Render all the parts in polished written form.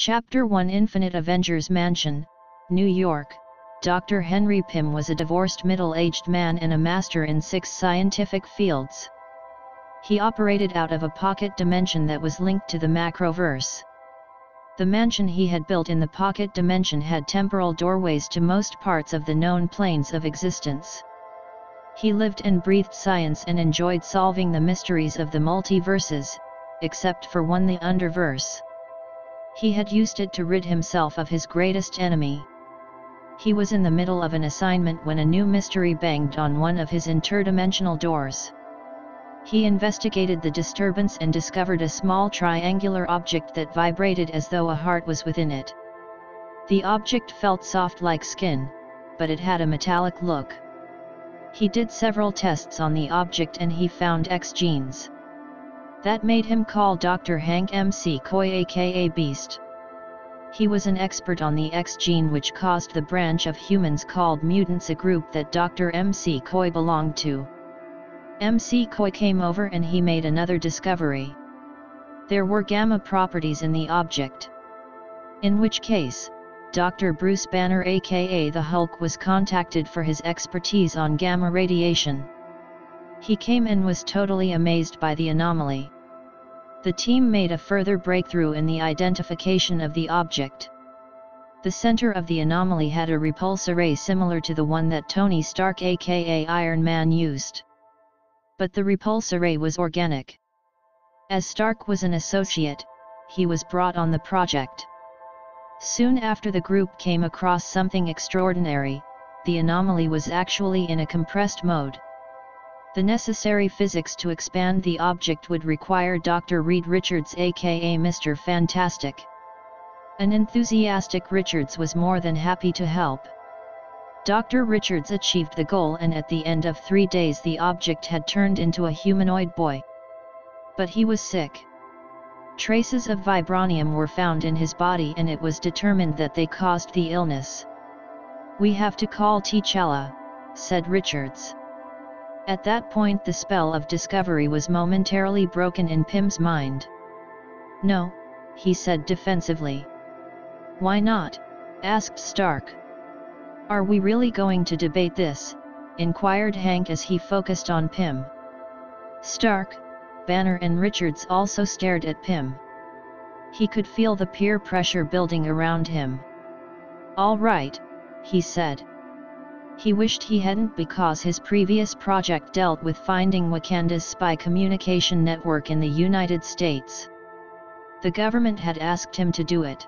Chapter 1 Infinite Avengers Mansion, New York. Dr. Henry Pym was a divorced middle-aged man and a master in 6 scientific fields. He operated out of a pocket dimension that was linked to the macroverse. The mansion he had built in the pocket dimension had temporal doorways to most parts of the known planes of existence. He lived and breathed science and enjoyed solving the mysteries of the multiverses, except for one, the underverse. He had used it to rid himself of his greatest enemy. He was in the middle of an assignment when a new mystery banged on one of his interdimensional doors. He investigated the disturbance and discovered a small triangular object that vibrated as though a heart was within it. The object felt soft like skin, but it had a metallic look. He did several tests on the object and he found X genes. That made him call Dr. Hank McCoy aka Beast. He was an expert on the X gene, which caused the branch of humans called mutants, a group that Dr. McCoy belonged to. McCoy came over and he made another discovery. There were gamma properties in the object. In which case, Dr. Bruce Banner aka the Hulk was contacted for his expertise on gamma radiation. He came and was totally amazed by the anomaly. The team made a further breakthrough in the identification of the object. The center of the anomaly had a repulse array similar to the one that Tony Stark aka Iron Man used. But the repulse array was organic. As Stark was an associate, he was brought on the project. Soon after, the group came across something extraordinary. The anomaly was actually in a compressed mode. The necessary physics to expand the object would require Dr. Reed Richards aka Mr. Fantastic. An enthusiastic Richards was more than happy to help. Dr. Richards achieved the goal, and at the end of 3 days the object had turned into a humanoid boy. But he was sick. Traces of vibranium were found in his body and it was determined that they caused the illness. "We have to call T'Challa," said Richards. At that point the spell of discovery was momentarily broken in Pym's mind. "No," he said defensively. "Why not?" asked Stark. "Are we really going to debate this?" inquired Hank as he focused on Pym. Stark, Banner and Richards also stared at Pym. He could feel the peer pressure building around him. "All right," he said. He wished he hadn't, because his previous project dealt with finding Wakanda's spy communication network in the United States. The government had asked him to do it.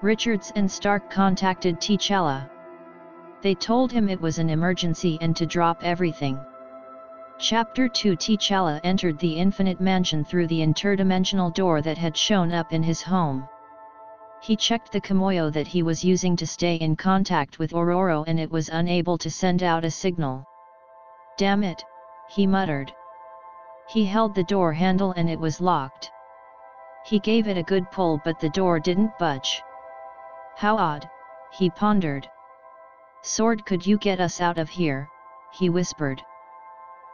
Richards and Stark contacted T'Challa. They told him it was an emergency and to drop everything. Chapter 2 T'Challa entered the Infinite Mansion through the interdimensional door that had shown up in his home. He checked the Kimoyo that he was using to stay in contact with Ororo and it was unable to send out a signal. "Damn it," he muttered. He held the door handle and it was locked. He gave it a good pull but the door didn't budge. "How odd," he pondered. "Sword, could you get us out of here?" he whispered.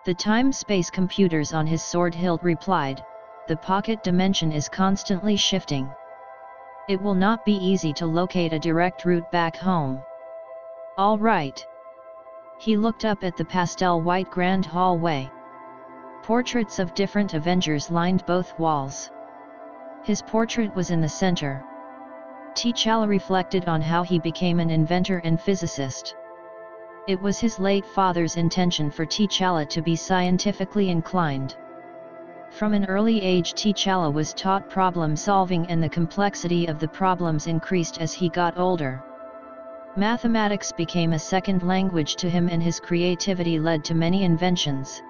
The time-space computers on his sword hilt replied, "The pocket dimension is constantly shifting. It will not be easy to locate a direct route back home." "All right." He looked up at the pastel white grand hallway. Portraits of different Avengers lined both walls. His portrait was in the center. T'Challa reflected on how he became an inventor and physicist. It was his late father's intention for T'Challa to be scientifically inclined. From an early age T'Challa was taught problem solving and the complexity of the problems increased as he got older. Mathematics became a second language to him and his creativity led to many inventions.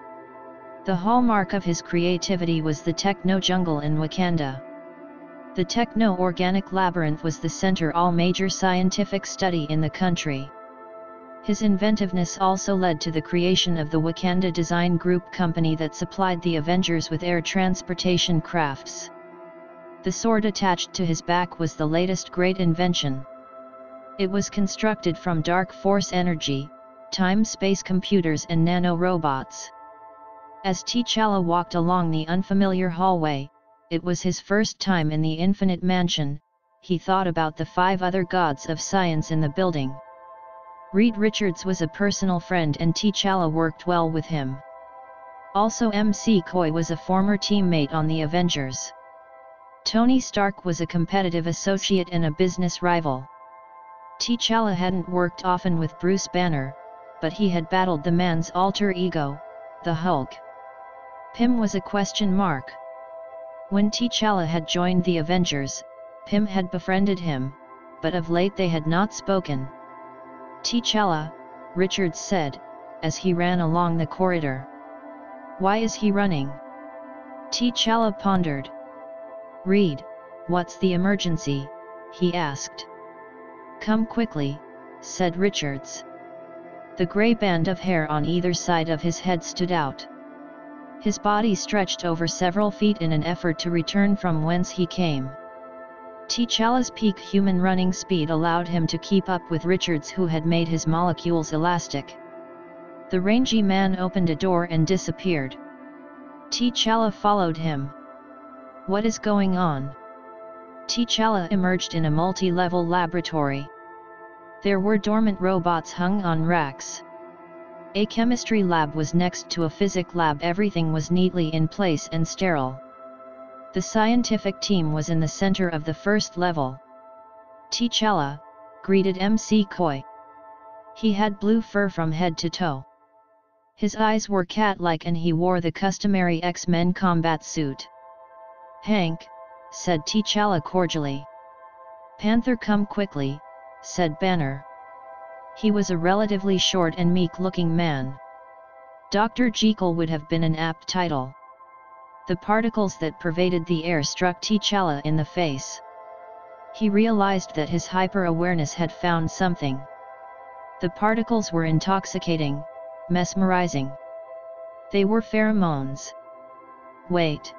The hallmark of his creativity was the techno-jungle in Wakanda. The techno-organic labyrinth was the center all major scientific study in the country. His inventiveness also led to the creation of the Wakanda Design Group company that supplied the Avengers with air transportation crafts. The sword attached to his back was the latest great invention. It was constructed from dark force energy, time-space computers and nano-robots. As T'Challa walked along the unfamiliar hallway, it was his first time in the Infinite Mansion. he thought about the 5 other gods of science in the building. Reed Richards was a personal friend and T'Challa worked well with him. Also McCoy was a former teammate on the Avengers. Tony Stark was a competitive associate and a business rival. T'Challa hadn't worked often with Bruce Banner, but he had battled the man's alter ego, the Hulk. Pym was a question mark. When T'Challa had joined the Avengers, Pym had befriended him, but of late they had not spoken. T'Challa, Richards said, as he ran along the corridor. Why is he running? T'Challa pondered. Reed, what's the emergency? He asked. Come quickly, said Richards. The grey band of hair on either side of his head stood out. His body stretched over several feet in an effort to return from whence he came. T'Challa's peak human running speed allowed him to keep up with Richards, who had made his molecules elastic. The rangy man opened a door and disappeared. T'Challa followed him. What is going on? T'Challa emerged in a multi-level laboratory. There were dormant robots hung on racks. A chemistry lab was next to a physics lab. Everything was neatly in place and sterile. The scientific team was in the center of the first level. T'Challa, greeted McCoy. He had blue fur from head to toe. His eyes were cat-like and he wore the customary X-Men combat suit. Hank, said T'Challa cordially. Panther, come quickly, said Banner. He was a relatively short and meek-looking man. Dr. Jekyll would have been an apt title. The particles that pervaded the air struck T'Challa in the face. He realized that his hyper-awareness had found something. The particles were intoxicating, mesmerizing. They were pheromones. Wait.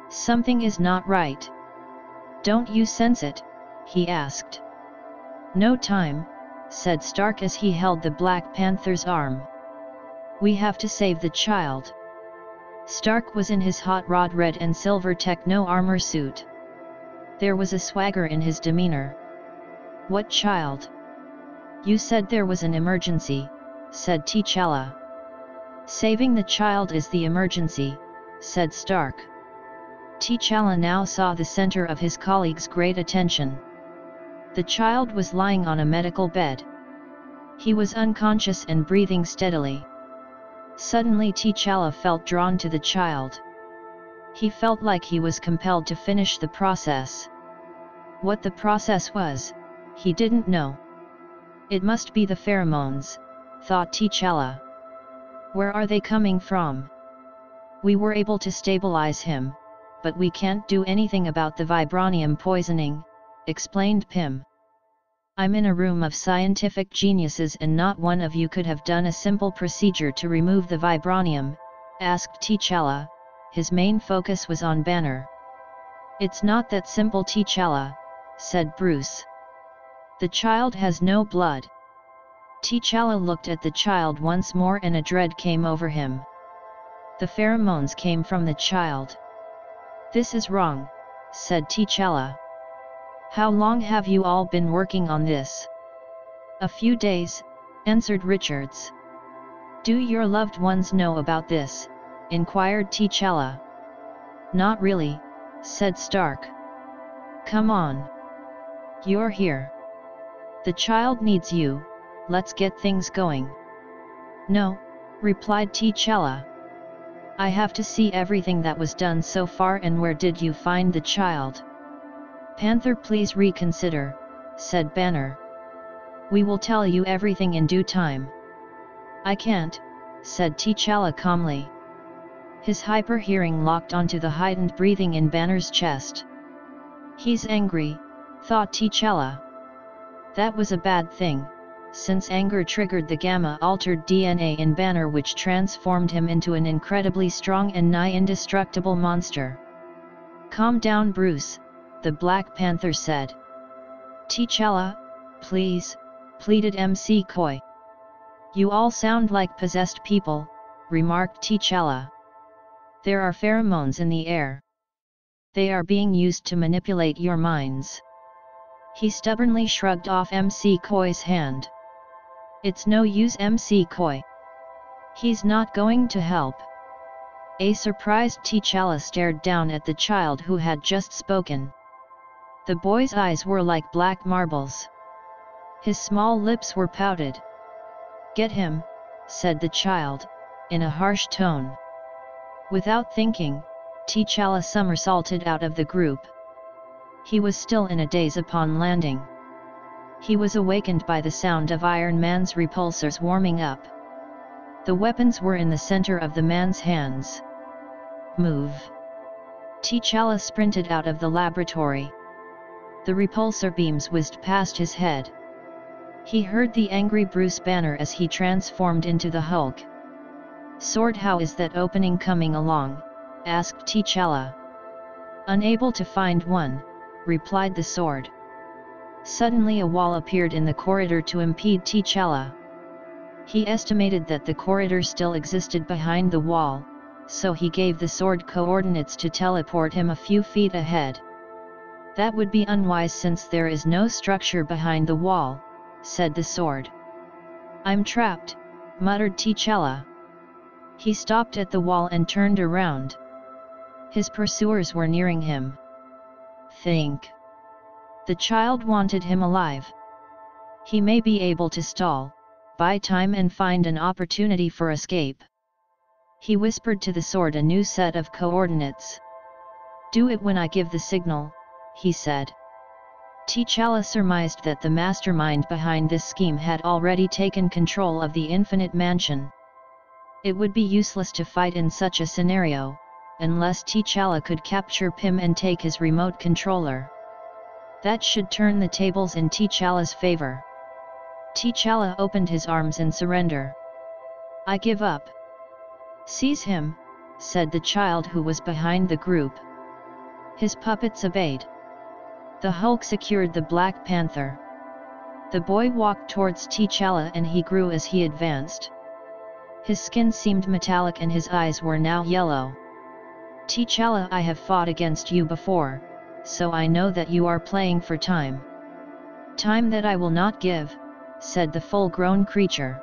Something is not right. Don't you sense it? He asked. No time, said Stark as he held the Black Panther's arm. We have to save the child. Stark was in his hot rod red and silver techno armor suit. There was a swagger in his demeanor. What child? You said there was an emergency, said T'Challa. Saving the child is the emergency, said Stark. T'Challa now saw the center of his colleague's great attention. The child was lying on a medical bed. He was unconscious and breathing steadily. Suddenly T'Challa felt drawn to the child. He felt like he was compelled to finish the process. What the process was, he didn't know. It must be the pheromones, thought T'Challa. Where are they coming from? We were able to stabilize him, but we can't do anything about the vibranium poisoning, explained Pym. I'm in a room of scientific geniuses and not one of you could have done a simple procedure to remove the vibranium, asked T'Challa. His main focus was on Banner. It's not that simple, T'Challa, said Bruce. The child has no blood. T'Challa looked at the child once more and a dread came over him. The pheromones came from the child. This is wrong, said T'Challa. How long have you all been working on this? A few days, answered Richards. Do your loved ones know about this? Inquired T'Challa. Not really, said Stark. Come on. You're here. The child needs you, let's get things going. No, replied T'Challa. I have to see everything that was done so far. And where did you find the child? Panther, please reconsider, said Banner. We will tell you everything in due time. I can't, said T'Challa calmly. His hyper-hearing locked onto the heightened breathing in Banner's chest. He's angry, thought T'Challa. That was a bad thing, since anger triggered the gamma-altered DNA in Banner, which transformed him into an incredibly strong and nigh indestructible monster. Calm down, Bruce, the Black Panther said. T'Challa, please, pleaded McCoy. You all sound like possessed people, remarked T'Challa. There are pheromones in the air. They are being used to manipulate your minds. He stubbornly shrugged off MC Koi's hand. It's no use, MC Koi. He's not going to help. A surprised T'Challa stared down at the child who had just spoken. The boy's eyes were like black marbles. His small lips were pouted. Get him, said the child, in a harsh tone. Without thinking, T'Challa somersaulted out of the group. He was still in a daze upon landing. He was awakened by the sound of Iron Man's repulsors warming up. The weapons were in the center of the man's hands. Move! T'Challa sprinted out of the laboratory. The repulsor beams whizzed past his head. He heard the angry Bruce Banner as he transformed into the Hulk. Sword, how is that opening coming along? Asked T'Challa. Unable to find one, replied the sword. Suddenly a wall appeared in the corridor to impede T'Challa. He estimated that the corridor still existed behind the wall, so he gave the sword coordinates to teleport him a few feet ahead. That would be unwise since there is no structure behind the wall, said the sword. I'm trapped, muttered T'Challa. He stopped at the wall and turned around. His pursuers were nearing him. Think. The child wanted him alive. He may be able to stall, buy time and find an opportunity for escape. He whispered to the sword a new set of coordinates. Do it when I give the signal, he said. T'Challa surmised that the mastermind behind this scheme had already taken control of the Infinite Mansion. It would be useless to fight in such a scenario, unless T'Challa could capture Pym and take his remote controller. That should turn the tables in T'Challa's favor. T'Challa opened his arms in surrender. I give up. Seize him, said the child who was behind the group. His puppets obeyed. The Hulk secured the Black Panther. The boy walked towards T'Challa and he grew as he advanced. His skin seemed metallic and his eyes were now yellow. T'Challa, I have fought against you before, so I know that you are playing for time. Time that I will not give, said the full-grown creature.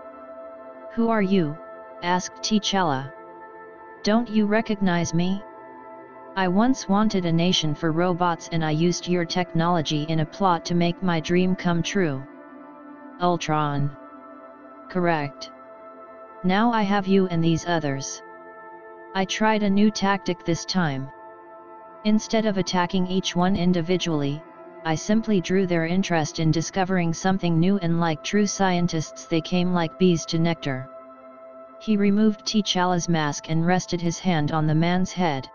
Who are you? Asked T'Challa. Don't you recognize me? I once wanted a nation for robots and I used your technology in a plot to make my dream come true. Ultron. Correct. Now I have you and these others. I tried a new tactic this time. Instead of attacking each one individually, I simply drew their interest in discovering something new and like true scientists they came like bees to nectar. He removed T'Challa's mask and rested his hand on the man's head.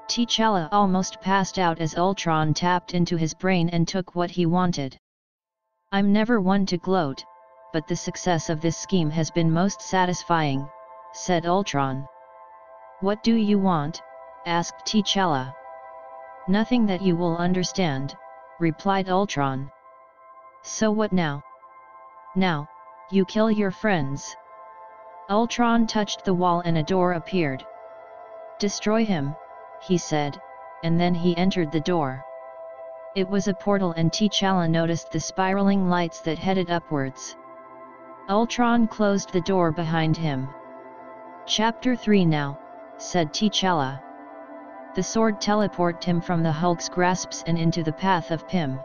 T'Challa almost passed out as Ultron tapped into his brain and took what he wanted. I'm never one to gloat, but the success of this scheme has been most satisfying, said Ultron. What do you want? Asked T'Challa. Nothing that you will understand, replied Ultron. So what now? Now, you kill your friends. Ultron touched the wall and a door appeared. Destroy him, he said, and then he entered the door. It was a portal and T'Challa noticed the spiraling lights that headed upwards. Ultron closed the door behind him. Chapter 3 now, said T'Challa. The sword teleported him from the Hulk's grasps and into the path of Pym.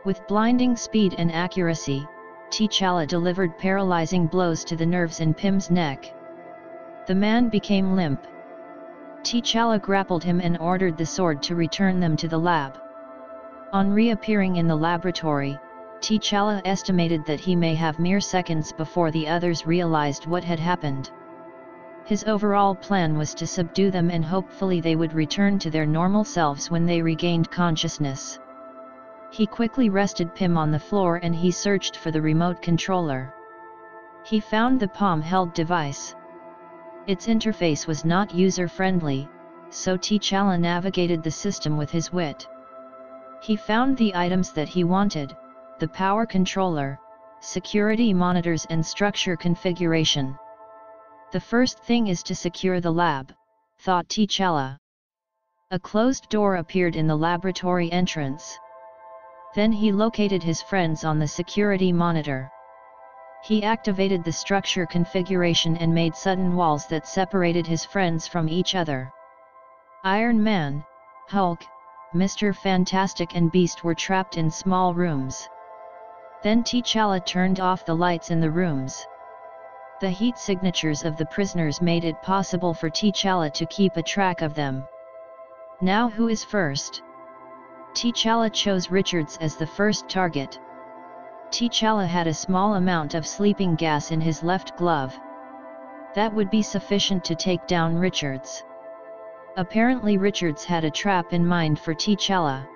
With blinding speed and accuracy, T'Challa delivered paralyzing blows to the nerves in Pym's neck. The man became limp. T'Challa grappled him and ordered the sword to return them to the lab. On reappearing in the laboratory, T'Challa estimated that he may have mere seconds before the others realized what had happened. His overall plan was to subdue them and hopefully they would return to their normal selves when they regained consciousness. He quickly rested Pym on the floor and he searched for the remote controller. He found the palm-held device. Its interface was not user-friendly, so T'Challa navigated the system with his wit. He found the items that he wanted, the power controller, security monitors and structure configuration. The first thing is to secure the lab, thought T'Challa. A closed door appeared in the laboratory entrance. Then he located his friends on the security monitor. He activated the structure configuration and made sudden walls that separated his friends from each other. Iron Man, Hulk, Mr. Fantastic and Beast were trapped in small rooms. Then T'Challa turned off the lights in the rooms. The heat signatures of the prisoners made it possible for T'Challa to keep a track of them. Now who is first? T'Challa chose Richards as the first target. T'Challa had a small amount of sleeping gas in his left glove. That would be sufficient to take down Richards. Apparently Richards had a trap in mind for T'Challa.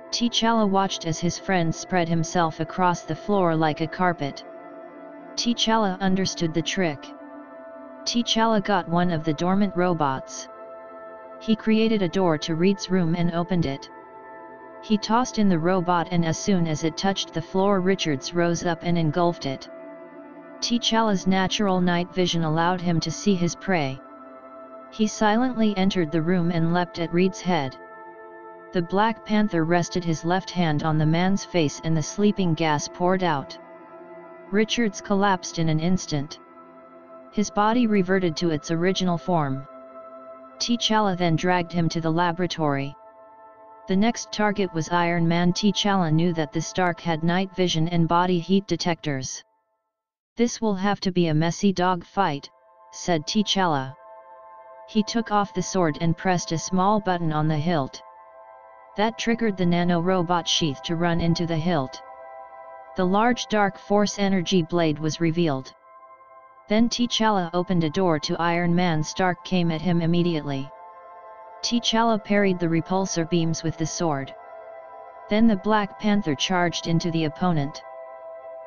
T'Challa watched as his friend spread himself across the floor like a carpet. T'Challa understood the trick. T'Challa got one of the dormant robots. He created a door to Reed's room and opened it. He tossed in the robot and as soon as it touched the floor Richards rose up and engulfed it. T'Challa's natural night vision allowed him to see his prey. He silently entered the room and leapt at Reed's head. The Black Panther rested his left hand on the man's face and the sleeping gas poured out. Richards collapsed in an instant. His body reverted to its original form. T'Challa then dragged him to the laboratory. The next target was Iron Man. T'Challa knew that the Stark had night vision and body heat detectors. "This will have to be a messy dog fight," said T'Challa. He took off the sword and pressed a small button on the hilt. That triggered the nano-robot sheath to run into the hilt. The large dark force energy blade was revealed. Then T'Challa opened a door to Iron Man. Stark came at him immediately. T'Challa parried the repulsor beams with the sword. Then the Black Panther charged into the opponent.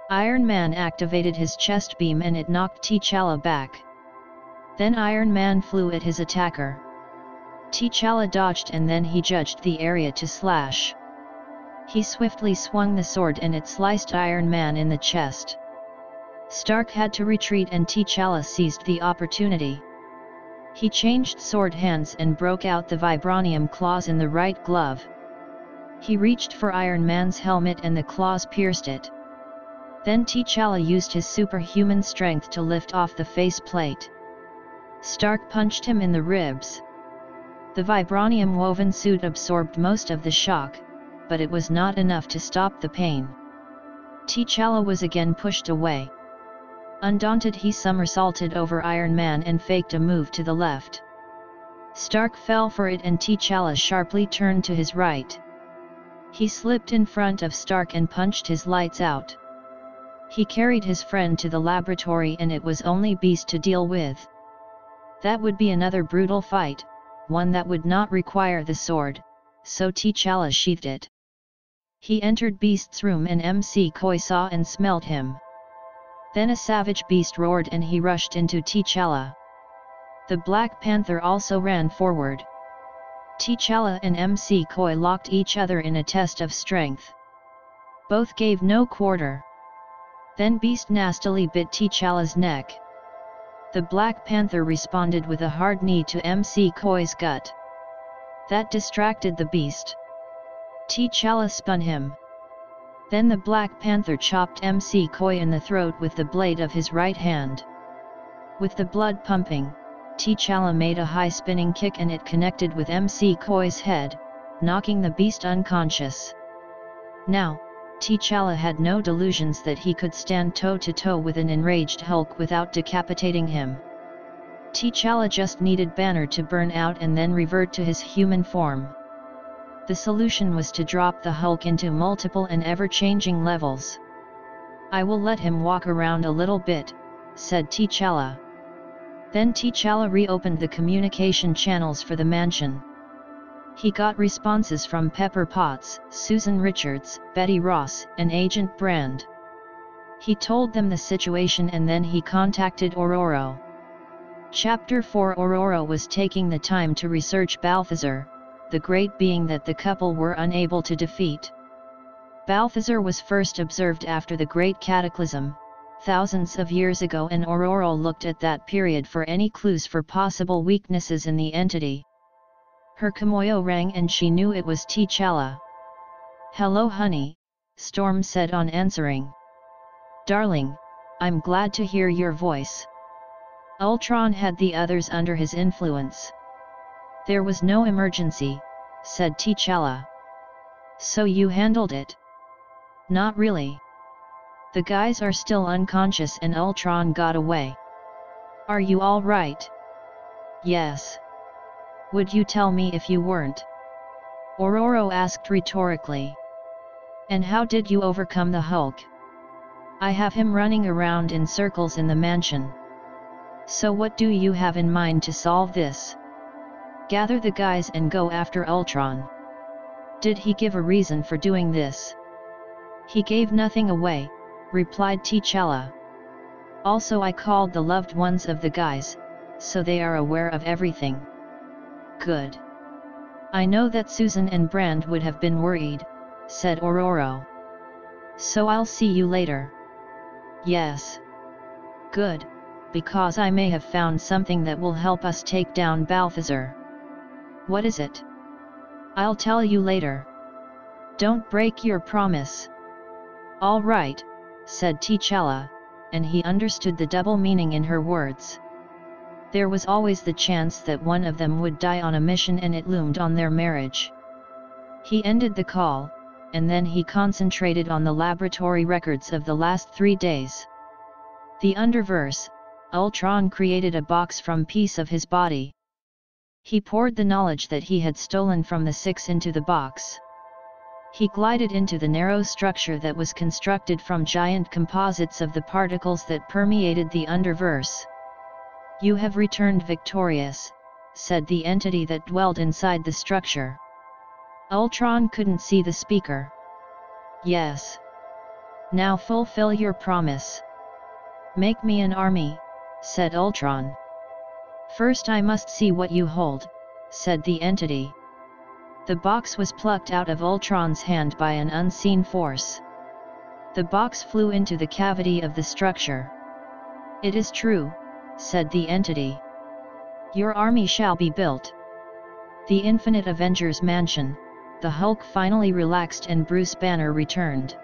Iron Man activated his chest beam and it knocked T'Challa back. Then Iron Man flew at his attacker. T'Challa dodged and then he judged the area to slash. He swiftly swung the sword and it sliced Iron Man in the chest. Stark had to retreat and T'Challa seized the opportunity. He changed sword hands and broke out the vibranium claws in the right glove. He reached for Iron Man's helmet and the claws pierced it. Then T'Challa used his superhuman strength to lift off the face plate. Stark punched him in the ribs. The vibranium-woven suit absorbed most of the shock, but it was not enough to stop the pain. T'Challa was again pushed away. Undaunted, he somersaulted over Iron Man and faked a move to the left. Stark fell for it and T'Challa sharply turned to his right. He slipped in front of Stark and punched his lights out. He carried his friend to the laboratory and it was only Beast to deal with. That would be another brutal fight, one that would not require the sword, so T'Challa sheathed it. He entered Beast's room and MC Koi saw and smelled him. Then a savage beast roared and he rushed into T'Challa. The Black Panther also ran forward. T'Challa and MC Koi locked each other in a test of strength. Both gave no quarter. Then Beast nastily bit T'Challa's neck. The Black Panther responded with a hard knee to MC Koi's gut. That distracted the Beast. T'Challa spun him. Then the Black Panther chopped MC Koi in the throat with the blade of his right hand. With the blood pumping, T'Challa made a high spinning kick and it connected with MC Koi's head, knocking the Beast unconscious. Now, T'Challa had no delusions that he could stand toe-to-toe with an enraged Hulk without decapitating him. T'Challa just needed Banner to burn out and then revert to his human form. The solution was to drop the Hulk into multiple and ever-changing levels. "I will let him walk around a little bit," said T'Challa. Then T'Challa reopened the communication channels for the mansion. He got responses from Pepper Potts, Susan Richards, Betty Ross, and Agent Brand. He told them the situation and then he contacted Ororo. Chapter 4. Ororo was taking the time to research Balthazar, the great being that the couple were unable to defeat. Balthazar was first observed after the Great Cataclysm, thousands of years ago, and Ororo looked at that period for any clues for possible weaknesses in the entity. Her Kimoyo rang and she knew it was T'Challa. "Hello honey," Storm said on answering. "Darling, I'm glad to hear your voice." Ultron had the others under his influence. "There was no emergency," said T'Challa. "So you handled it?" "Not really. The guys are still unconscious and Ultron got away." "Are you all right?" "Yes." "Would you tell me if you weren't?" Ororo asked rhetorically. "And how did you overcome the Hulk?" "I have him running around in circles in the mansion." "So what do you have in mind to solve this?" "Gather the guys and go after Ultron." "Did he give a reason for doing this?" "He gave nothing away," replied T'Challa. "Also I called the loved ones of the guys, so they are aware of everything." "Good. I know that Susan and Brand would have been worried," said Ororo. "So I'll see you later." "Yes." "Good, because I may have found something that will help us take down Balthazar." "What is it?" "I'll tell you later." "Don't break your promise." "All right," said T'Challa, and he understood the double meaning in her words. There was always the chance that one of them would die on a mission and it loomed on their marriage. He ended the call, and then he concentrated on the laboratory records of the last 3 days. The Underverse, Ultron created a box from piece of his body. He poured the knowledge that he had stolen from the Six into the box. He glided into the narrow structure that was constructed from giant composites of the particles that permeated the Underverse. "You have returned victorious," said the entity that dwelled inside the structure. Ultron couldn't see the speaker. "Yes. Now fulfill your promise." "Make me an army," said Ultron. "First I must see what you hold," said the entity. The box was plucked out of Ultron's hand by an unseen force. The box flew into the cavity of the structure. "It is true," said the entity. "Your army shall be built." The Infinite Avengers Mansion, the Hulk finally relaxed and Bruce Banner returned.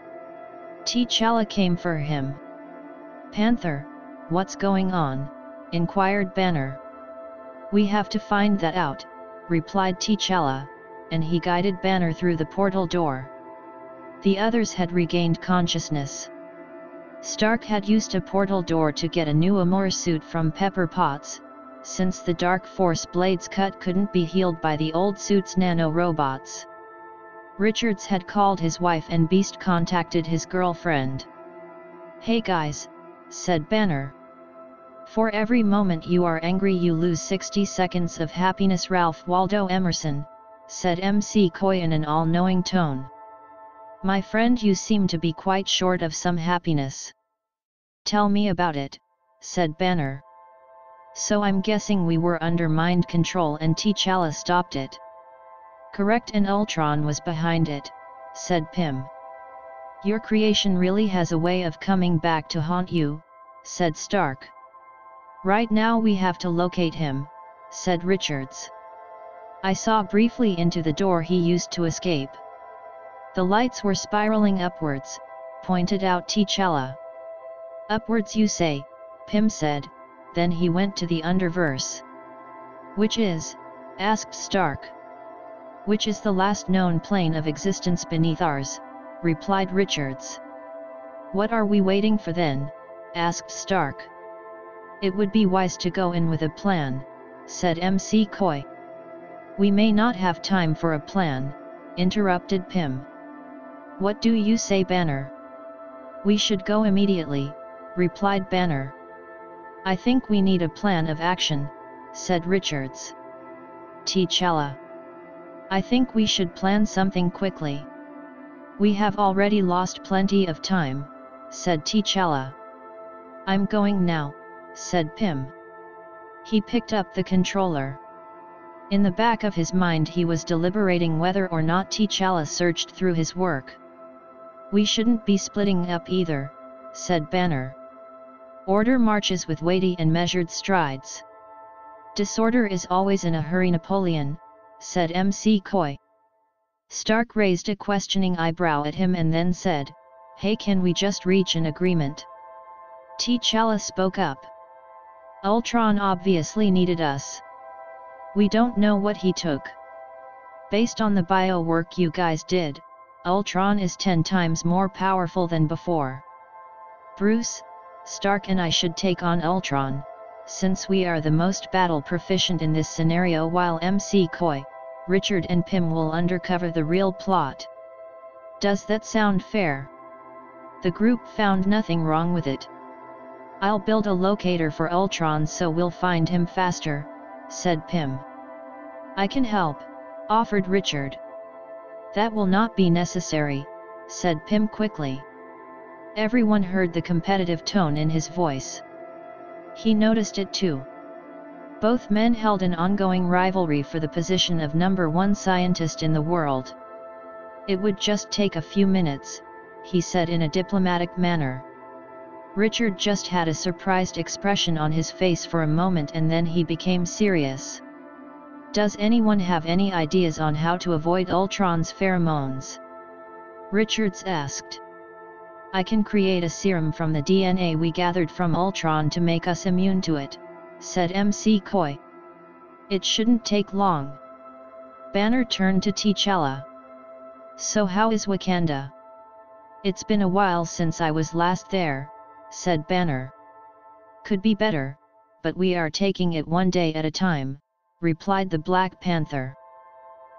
T'Challa came for him. "Panther, what's going on?" inquired Banner. "We have to find that out," replied T'Challa, and he guided Banner through the portal door. The others had regained consciousness. Stark had used a portal door to get a new armor suit from Pepper Potts, since the Dark Force Blade's cut couldn't be healed by the old suit's nano-robots. Richards had called his wife and Beast contacted his girlfriend. "Hey guys," said Banner. "For every moment you are angry you lose 60 seconds of happiness." Ralph Waldo Emerson, said MC Coy in an all-knowing tone. "My friend, you seem to be quite short of some happiness." "Tell me about it," said Banner. "So I'm guessing we were under mind control and T'Challa stopped it." "Correct, and Ultron was behind it," said Pym. "Your creation really has a way of coming back to haunt you," said Stark. "Right now we have to locate him," said Richards. "I saw briefly into the door he used to escape." "The lights were spiraling upwards," pointed out T'Challa. "Upwards you say," Pym said, "then he went to the Underverse." "Which is?" asked Stark. "Which is the last known plane of existence beneath ours," replied Richards. "What are we waiting for then?" asked Stark. "It would be wise to go in with a plan," said MC Coy. "We may not have time for a plan," interrupted Pym. "What do you say, Banner?" "We should go immediately," replied Banner. "I think we need a plan of action," said Richards. T'Challa: "I think we should plan something quickly." "We have already lost plenty of time," said T'Challa. "I'm going now," said Pym. He picked up the controller. In the back of his mind he was deliberating whether or not T'Challa searched through his work. "We shouldn't be splitting up either," said Banner. "Order marches with weighty and measured strides." "Disorder is always in a hurry, Napoleon," said MC Coy. Stark raised a questioning eyebrow at him and then said, "Hey, can we just reach an agreement?" T'Challa spoke up. "Ultron obviously needed us. We don't know what he took. Based on the bio work you guys did, Ultron is 10 times more powerful than before. Bruce, Stark and I should take on Ultron, since we are the most battle proficient in this scenario, while McCoy, Richard and Pym will uncover the real plot. Does that sound fair?" The group found nothing wrong with it. "I'll build a locator for Ultron so we'll find him faster," said Pym. "I can help," offered Richard. "That will not be necessary," said Pym quickly. Everyone heard the competitive tone in his voice. He noticed it too. Both men held an ongoing rivalry for the position of #1 scientist in the world. "It would just take a few minutes," he said in a diplomatic manner. Richard just had a surprised expression on his face for a moment and then he became serious. "Does anyone have any ideas on how to avoid Ultron's pheromones?" Richards asked. "I can create a serum from the DNA we gathered from Ultron to make us immune to it," said McCoy. "It shouldn't take long." Banner turned to T'Challa. "So how is Wakanda?" "It's been a while since I was last there," said Banner. "Could be better, but we are taking it one day at a time," replied the Black Panther.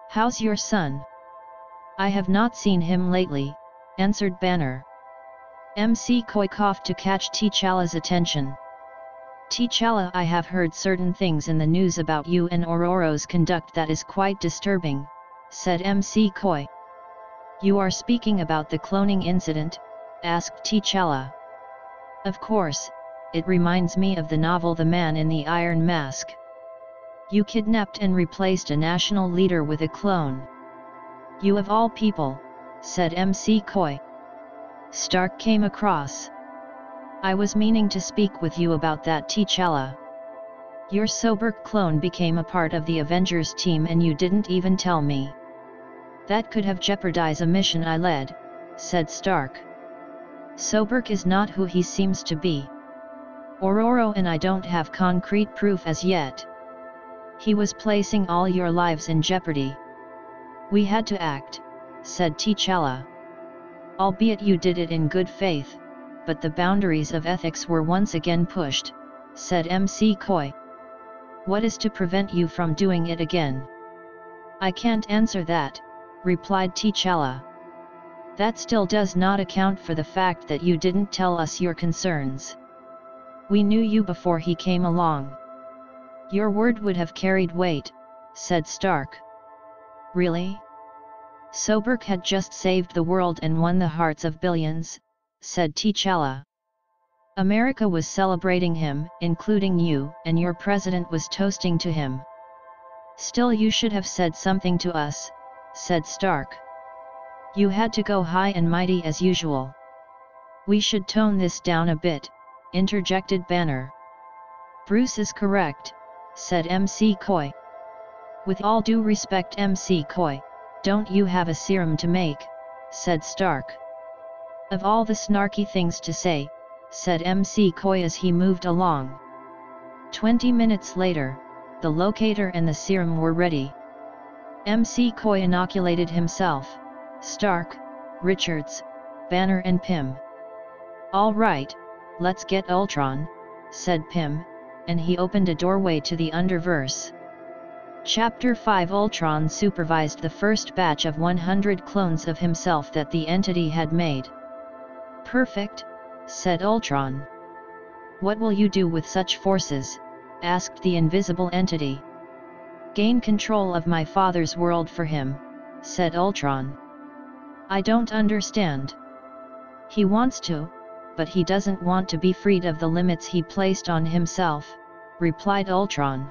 "How's your son?" "I have not seen him lately," answered Banner. McCoy coughed to catch T'Challa's attention. "T'Challa, I have heard certain things in the news about you and Ororo's conduct that is quite disturbing," said McCoy. "You are speaking about the cloning incident?" asked T'Challa. "Of course, it reminds me of the novel The Man in the Iron Mask. You kidnapped and replaced a national leader with a clone." "You of all people," said McCoy. "Stark came across. I was meaning to speak with you about that, T'Challa. Your Soberk clone became a part of the Avengers team and you didn't even tell me. That could have jeopardized a mission I led," said Stark. "Soberk is not who he seems to be. Ororo and I don't have concrete proof as yet. He was placing all your lives in jeopardy. We had to act," said T'Challa. "Albeit you did it in good faith, but the boundaries of ethics were once again pushed," said McCoy. "What is to prevent you from doing it again?" "I can't answer that," replied T'Challa. "That still does not account for the fact that you didn't tell us your concerns. We knew you before he came along." "Your word would have carried weight," said Stark. "Really? Soberk had just saved the world and won the hearts of billions," said T'Challa. "America was celebrating him, including you, and your president was toasting to him. Still, you should have said something to us," said Stark. "You had to go high and mighty as usual." "We should tone this down a bit," interjected Banner. "Bruce is correct," said McCoy. "With all due respect, McCoy, don't you have a serum to make?" said Stark. "Of all the snarky things to say," said McCoy as he moved along. 20 minutes later, the locator and the serum were ready. McCoy inoculated himself, Stark, Richards, Banner and Pym. "All right, let's get Ultron," said Pym, and he opened a doorway to the Underverse. Chapter 5 Ultron supervised the first batch of 100 clones of himself that the entity had made. "Perfect," said Ultron. "What will you do with such forces?" asked the invisible entity. "Gain control of my father's world for him," said Ultron. "I don't understand." "He wants to, but he doesn't want to be freed of the limits he placed on himself," replied Ultron.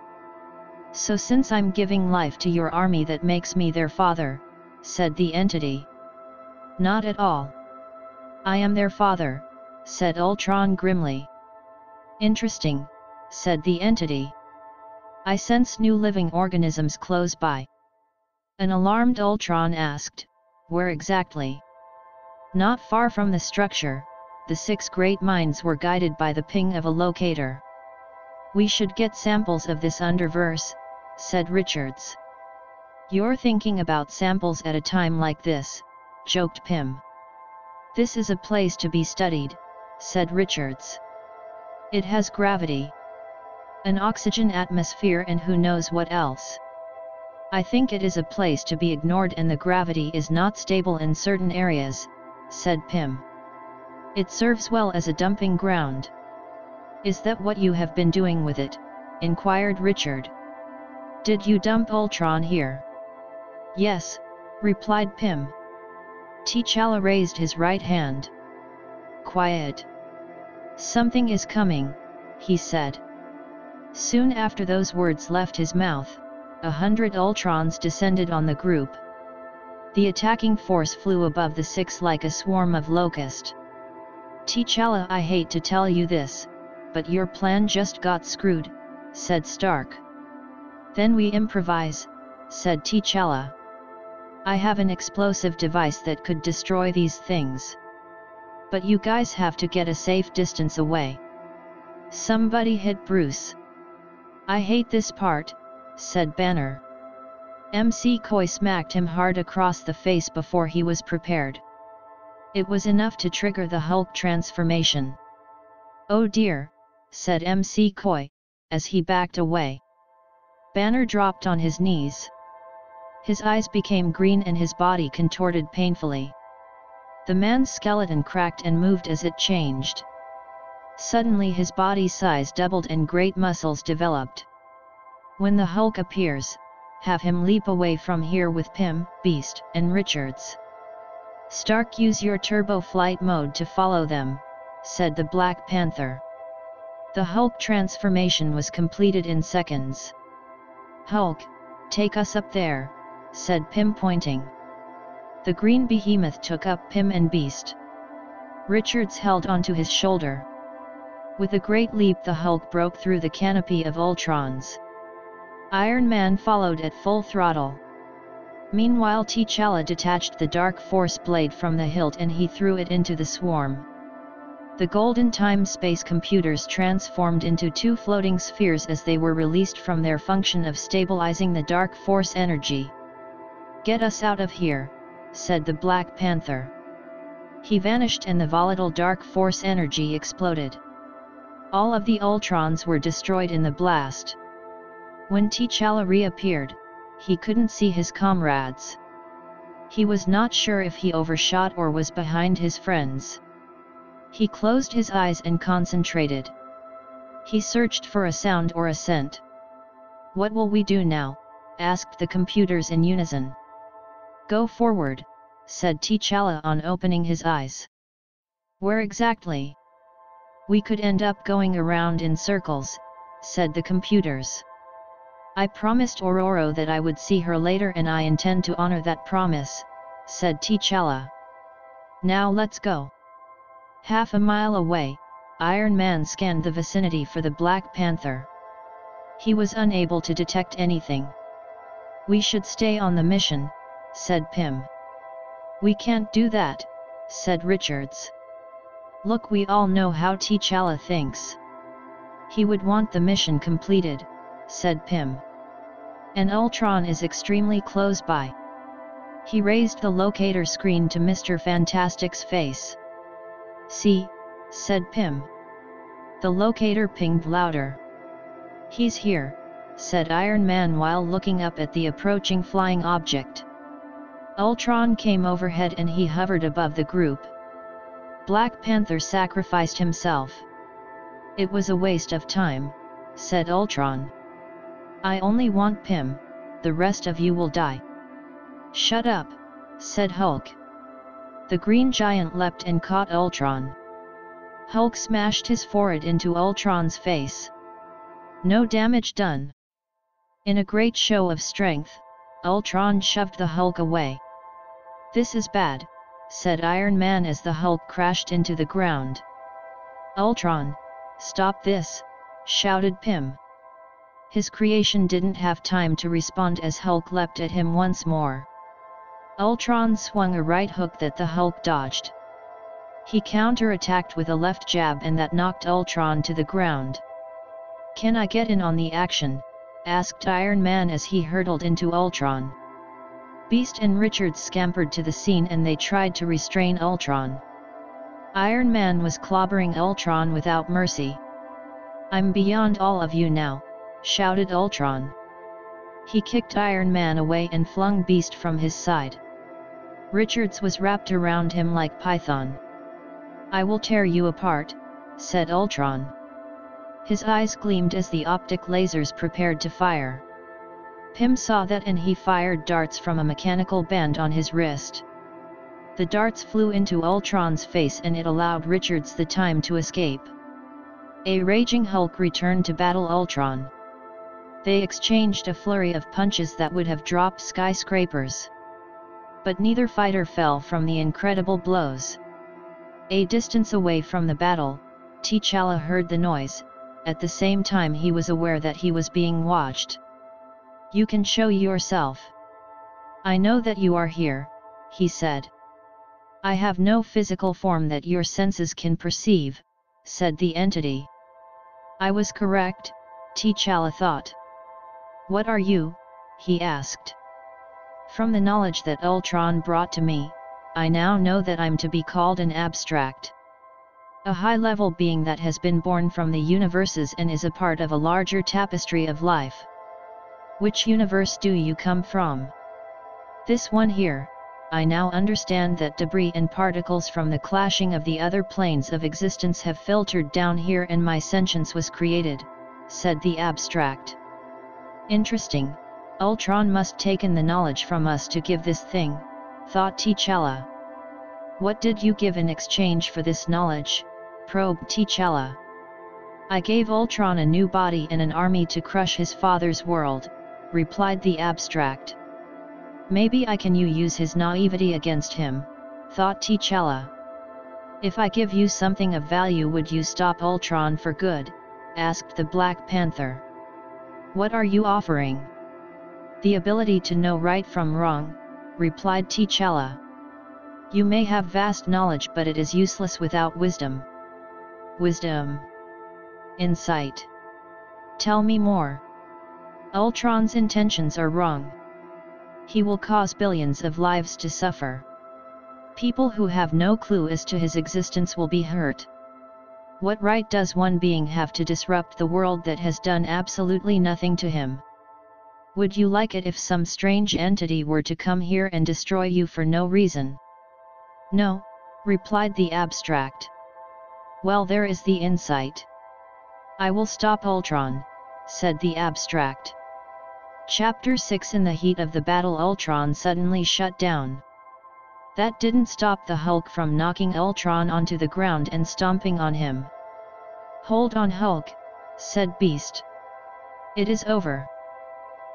"So since I'm giving life to your army, that makes me their father," said the entity. "Not at all. I am their father," said Ultron grimly. "Interesting," said the entity. "I sense new living organisms close by. An alarmed Ultron asked, "Where exactly?" Not far from the structure, the 6 great minds were guided by the ping of a locator. "We should get samples of this underverse," said Richards. "You're thinking about samples at a time like this," joked Pym. "This is a place to be studied," said Richards. "It has gravity, an oxygen atmosphere, and who knows what else. I think it is a place to be ignored, and the gravity is not stable in certain areas," said Pym. "It serves well as a dumping ground." "Is that what you have been doing with it?" inquired Richard. "Did you dump Ultron here?" "Yes," replied Pym. T'Challa raised his right hand. "Quiet. Something is coming," he said. Soon after those words left his mouth, 100 Ultrons descended on the group. The attacking force flew above the 6 like a swarm of locusts. "T'Challa, I hate to tell you this, but your plan just got screwed," said Stark. "Then we improvise," said T'Challa. "I have an explosive device that could destroy these things. But you guys have to get a safe distance away." Somebody hit Bruce. "I hate this part," said Banner. MC Koi smacked him hard across the face before he was prepared. It was enough to trigger the Hulk transformation. "Oh dear," said MC Koi, as he backed away. Banner dropped on his knees. His eyes became green and his body contorted painfully. The man's skeleton cracked and moved as it changed. Suddenly his body size doubled and great muscles developed. "When the Hulk appears, have him leap away from here with Pym, Beast, and Richards. Stark, use your turbo flight mode to follow them," said the Black Panther. The Hulk transformation was completed in seconds. "Hulk, take us up there," said Pym, pointing. The green behemoth took up Pym and Beast. Richards held onto his shoulder. With a great leap, the Hulk broke through the canopy of Ultrons. Iron Man followed at full throttle. Meanwhile, T'Challa detached the Dark Force blade from the hilt and he threw it into the swarm. The golden time-space computers transformed into 2 floating spheres as they were released from their function of stabilizing the Dark Force energy. "Get us out of here," said the Black Panther. He vanished and the volatile Dark Force energy exploded. All of the Ultrons were destroyed in the blast. When T'Challa reappeared, he couldn't see his comrades. He was not sure if he overshot or was behind his friends. He closed his eyes and concentrated. He searched for a sound or a scent. "What will we do now?" asked the computers in unison. "Go forward," said T'Challa on opening his eyes. "Where exactly?" "We could end up going around in circles," said the computers. "I promised Ororo that I would see her later and I intend to honor that promise," said T'Challa. "Now let's go." Half a mile away, Iron Man scanned the vicinity for the Black Panther. He was unable to detect anything. "We should stay on the mission," said Pym. "We can't do that," said Richards. "Look, we all know how T'Challa thinks. He would want the mission completed," said Pym. "An Ultron is extremely close by." He raised the locator screen to Mr. Fantastic's face. "See," said Pym. The locator pinged louder. "He's here," said Iron Man while looking up at the approaching flying object. Ultron came overhead and he hovered above the group. Black Panther sacrificed himself. "It was a waste of time," said Ultron. "I only want Pym, the rest of you will die." "Shut up," said Hulk. The green giant leapt and caught Ultron. Hulk smashed his forehead into Ultron's face. No damage done. In a great show of strength, Ultron shoved the Hulk away. "This is bad," said Iron Man as the Hulk crashed into the ground. "Ultron, stop this," shouted Pym. His creation didn't have time to respond as Hulk leapt at him once more. Ultron swung a right hook that the Hulk dodged. He counter-attacked with a left jab and that knocked Ultron to the ground. "Can I get in on the action?" asked Iron Man as he hurtled into Ultron. Beast and Richards scampered to the scene and they tried to restrain Ultron. Iron Man was clobbering Ultron without mercy. "I'm beyond all of you now," shouted Ultron. He kicked Iron Man away and flung Beast from his side. Richards was wrapped around him like Python. "I will tear you apart," said Ultron. His eyes gleamed as the optic lasers prepared to fire. Pym saw that and he fired darts from a mechanical band on his wrist. The darts flew into Ultron's face and it allowed Richards the time to escape. A raging Hulk returned to battle Ultron. They exchanged a flurry of punches that would have dropped skyscrapers. But neither fighter fell from the incredible blows. A distance away from the battle, T'Challa heard the noise. At the same time he was aware that he was being watched. "You can show yourself. I know that you are here," he said. "I have no physical form that your senses can perceive," said the entity. I was correct, T'Challa thought. "What are you?" he asked. "From the knowledge that Ultron brought to me, I now know that I'm to be called an abstract. A high-level being that has been born from the universes and is a part of a larger tapestry of life." "Which universe do you come from?" "This one here. I now understand that debris and particles from the clashing of the other planes of existence have filtered down here and my sentience was created," said the abstract. "Interesting, Ultron must taken the knowledge from us to give this thing," thought T'Challa. "What did you give in exchange for this knowledge?" probed T'Challa. "I gave Ultron a new body and an army to crush his father's world," replied the abstract. "Maybe I can use his naivety against him," thought T'Challa. "If I give you something of value, would you stop Ultron for good?" asked the Black Panther. "What are you offering?" "The ability to know right from wrong," replied T'Challa. "You may have vast knowledge, but it is useless without wisdom." "Wisdom? Insight? Tell me more." "Ultron's intentions are wrong. He will cause billions of lives to suffer. People who have no clue as to his existence will be hurt. What right does one being have to disrupt the world that has done absolutely nothing to him? Would you like it if some strange entity were to come here and destroy you for no reason?" "No," replied the abstract. "Well, there is the insight. I will stop Ultron," said the abstract. Chapter 6. In the heat of the battle, Ultron suddenly shut down. That didn't stop the Hulk from knocking Ultron onto the ground and stomping on him. "Hold on, Hulk," said Beast. "It is over."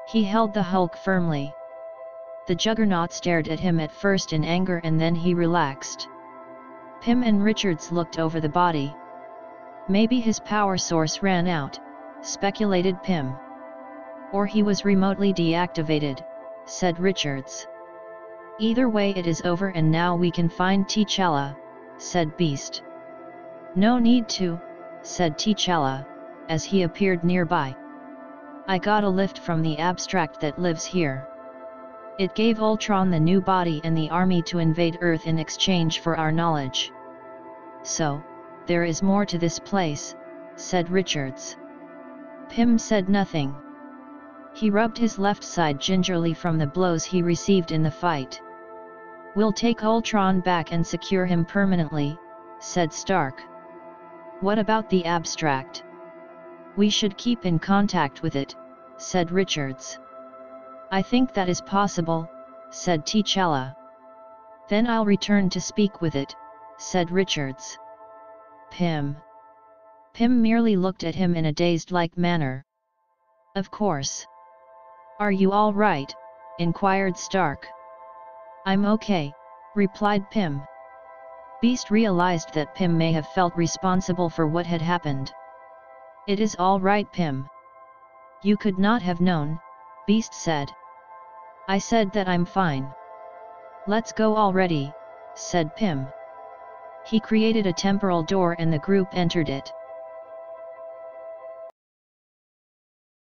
He held the Hulk firmly. The Juggernaut stared at him at first in anger and then he relaxed. Pym and Richards looked over the body. "Maybe his power source ran out," speculated Pym. "Or he was remotely deactivated," said Richards. "Either way, it is over and now we can find T'Challa," said Beast. "No need to," said T'Challa, as he appeared nearby. "I got a lift from the abstract that lives here. It gave Ultron the new body and the army to invade Earth in exchange for our knowledge." "So, there is more to this place," said Richards. Pym said nothing. He rubbed his left side gingerly from the blows he received in the fight. "We'll take Ultron back and secure him permanently," said Stark. "What about the abstract?" "We should keep in contact with it," said Richards. "I think that is possible," said T'Challa. "Then I'll return to speak with it," said Richards. "Pym." Pym merely looked at him in a dazed-like manner. "Of course." "Are you all right?" inquired Stark. "I'm okay," replied Pym. Beast realized that Pym may have felt responsible for what had happened. "It is all right, Pym. You could not have known, Beast said. I said that I'm fine. Let's go already, said Pym. He created a temporal door and the group entered it.